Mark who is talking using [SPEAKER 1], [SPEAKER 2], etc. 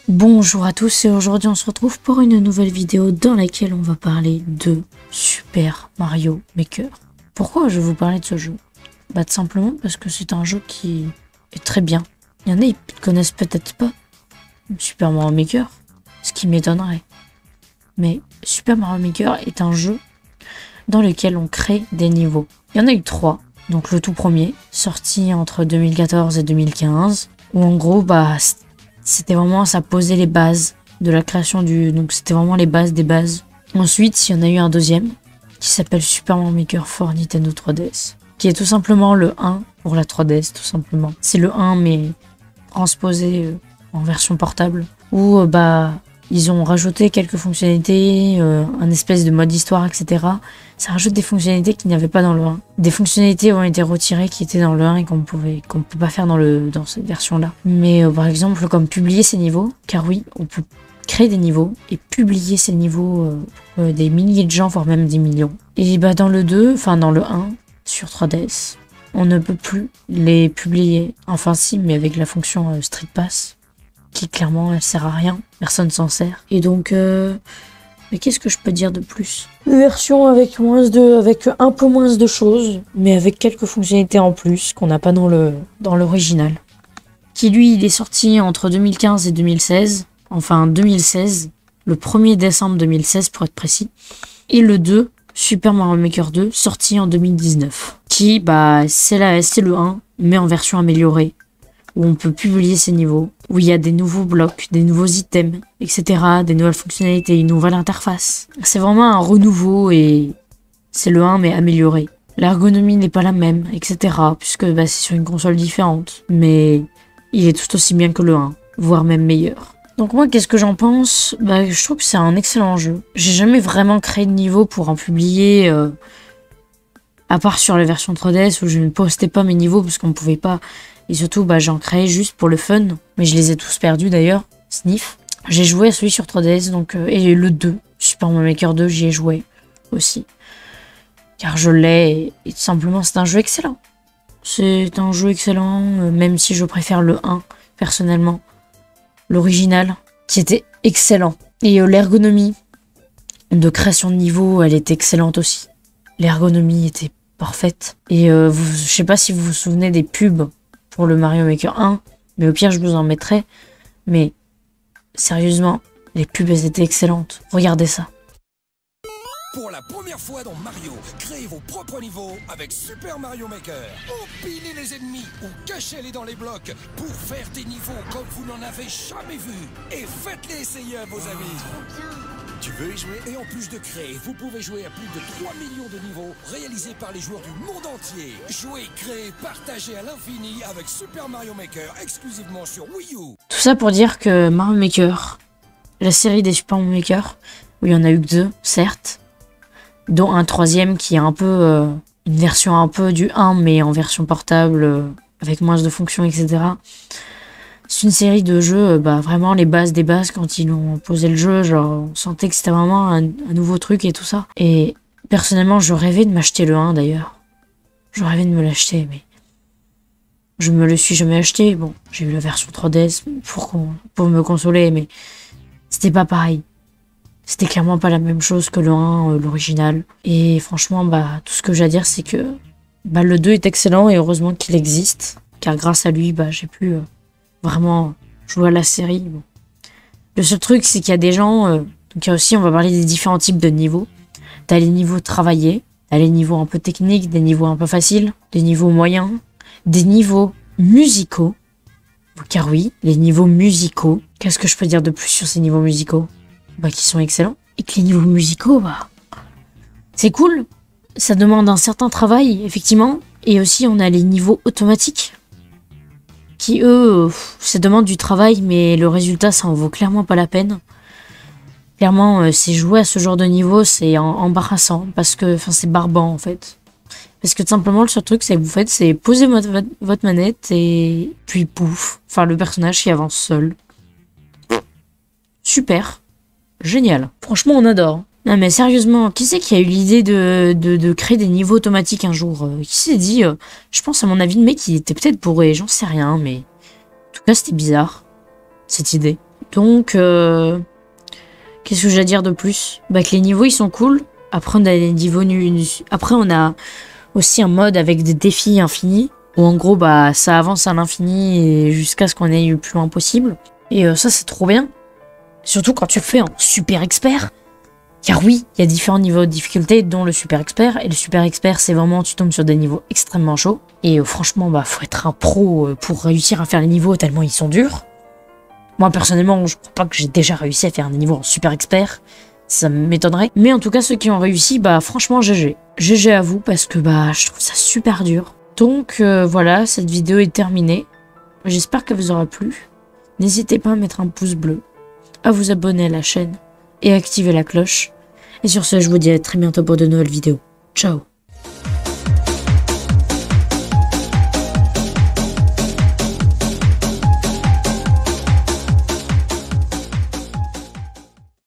[SPEAKER 1] Bonjour à tous et aujourd'hui on se retrouve pour une nouvelle vidéo dans laquelle on va parler de Super Mario Maker. Pourquoi je vais vous parler de ce jeu? Tout simplement parce que c'est un jeu qui est très bien. Il y en a qui ne connaissent peut-être pas Super Mario Maker, ce qui m'étonnerait. Mais Super Mario Maker est un jeu dans lequel on crée des niveaux. Il y en a eu 3. Donc le tout premier, sorti entre 2014 et 2015, où en gros c'était vraiment, ça posait les bases de la création donc c'était vraiment les bases des bases. Ensuite, il y en a eu un deuxième, qui s'appelle Super Mario Maker for Nintendo 3DS, qui est tout simplement le 1 pour la 3DS, tout simplement. C'est le 1, mais transposé en version portable, où ils ont rajouté quelques fonctionnalités, un espèce de mode histoire, etc. Ça rajoute des fonctionnalités qu'il n'y avait pas dans le 1. Des fonctionnalités ont été retirées qui étaient dans le 1 et qu'on ne peut pas faire dans cette version-là. Mais par exemple, comme publier ces niveaux, car oui, on peut créer des niveaux et publier ces niveaux des milliers de gens, voire même des millions. Et dans le 2, dans le 1, sur 3DS, on ne peut plus les publier. Enfin si, mais avec la fonction Street Pass, qui clairement elle sert à rien, personne s'en sert. Et donc mais qu'est-ce que je peux dire de plus? Une version avec un peu moins de choses, mais avec quelques fonctionnalités en plus qu'on n'a pas dans l'original. Qui lui, il est sorti entre 2015 et 2016, enfin 2016, le 1er décembre 2016 pour être précis. Et le 2, Super Mario Maker 2, sorti en 2019. Qui, c'est le 1, mais en version améliorée, où on peut publier ces niveaux, où il y a des nouveaux blocs, des nouveaux items, etc., des nouvelles fonctionnalités, une nouvelle interface. C'est vraiment un renouveau et c'est le 1 mais amélioré. L'ergonomie n'est pas la même, etc., puisque c'est sur une console différente, mais il est tout aussi bien que le 1, voire même meilleur. Donc moi, qu'est-ce que j'en pense? Je trouve que c'est un excellent jeu. J'ai jamais vraiment créé de niveau pour en publier, à part sur la version 3DS où je ne postais pas mes niveaux parce qu'on ne pouvait pas. Et surtout, j'en créais juste pour le fun. Mais je les ai tous perdus d'ailleurs. Sniff. J'ai joué à celui sur 3DS, et le 2. Super Mario Maker 2, j'y ai joué aussi. Car je l'ai, et tout simplement, c'est un jeu excellent. C'est un jeu excellent, même si je préfère le 1, personnellement. L'original, qui était excellent. Et l'ergonomie de création de niveau, elle était excellente aussi. L'ergonomie était parfaite. Et je sais pas si vous vous souvenez des pubs pour le Mario Maker 1, mais au pire je vous en mettrai. Mais sérieusement, les pubs elles étaient excellentes. Regardez ça.
[SPEAKER 2] Pour la première fois dans Mario, créez vos propres niveaux avec Super Mario Maker. Empilez les ennemis ou cachez-les dans les blocs pour faire des niveaux comme vous n'en avez jamais vu. Et faites-les essayer à vos amis. Tu veux y jouer? Et en plus de créer, vous pouvez jouer à plus de 3 millions de niveaux réalisés par les joueurs du monde entier. Jouez, créez, partagez à l'infini avec Super Mario Maker exclusivement sur Wii U.
[SPEAKER 1] Tout ça pour dire que Mario Maker, la série des Super Mario Maker, où il y en a eu que 2, certes, dont un troisième qui est un peu une version un peu du 1 mais en version portable avec moins de fonctions, etc. C'est une série de jeux, vraiment les bases des bases. Quand ils ont posé le jeu, genre on sentait que c'était vraiment un nouveau truc et tout ça. Et personnellement, je rêvais de m'acheter le 1 d'ailleurs. Je rêvais de me l'acheter, mais je me le suis jamais acheté. Bon, j'ai eu la version 3DS pour me consoler, mais c'était pas pareil. C'était clairement pas la même chose que le 1, l'original. Et franchement, tout ce que j'ai à dire, c'est que le 2 est excellent et heureusement qu'il existe. Car grâce à lui, j'ai pu vraiment jouer à la série. Bon. Le seul truc, c'est qu'il y a des gens... donc il y a aussi, on va parler des différents types de niveaux. T'as les niveaux travaillés, t'as les niveaux un peu techniques, des niveaux un peu faciles, des niveaux moyens, des niveaux musicaux. Car oui, les niveaux musicaux. Qu'est-ce que je peux dire de plus sur ces niveaux musicaux? Qui sont excellents. Et que les niveaux musicaux, c'est cool. Ça demande un certain travail, effectivement. Et aussi, on a les niveaux automatiques. Qui, eux, ça demande du travail, mais le résultat, ça en vaut clairement pas la peine. Clairement, c'est jouer à ce genre de niveau, c'est embarrassant. Parce que, c'est barbant, en fait. Parce que, tout simplement, le seul truc, c'est que vous faites, c'est poser votre manette et puis pouf. Le personnage qui avance seul. Super. Génial. Franchement, on adore. Non mais sérieusement, qui c'est qui a eu l'idée de créer des niveaux automatiques un jour? Qui s'est dit, je pense à mon avis, le mec il était peut-être bourré, j'en sais rien, mais en tout cas c'était bizarre, cette idée. Donc, qu'est-ce que j'ai à dire de plus? Bah que les niveaux ils sont cool. Après on a des niveaux après on a aussi un mode avec des défis infinis. Où en gros bah ça avance à l'infini et jusqu'à ce qu'on aille le plus loin possible. Et ça c'est trop bien. Surtout quand tu le fais en super expert. Car oui, il y a différents niveaux de difficulté, dont le super expert. Et le super expert, c'est vraiment, tu tombes sur des niveaux extrêmement chauds. Et franchement, bah, faut être un pro pour réussir à faire les niveaux tellement ils sont durs. Moi, personnellement, je crois pas que j'ai déjà réussi à faire un niveau en super expert. Ça m'étonnerait. Mais en tout cas, ceux qui ont réussi, bah, franchement, GG. GG à vous, parce que, bah, je trouve ça super dur. Donc, voilà, cette vidéo est terminée. J'espère qu'elle vous aura plu. N'hésitez pas à mettre un pouce bleu, à vous abonner à la chaîne et activer la cloche. Et sur ce, je vous dis à très bientôt pour de nouvelles vidéos. Ciao!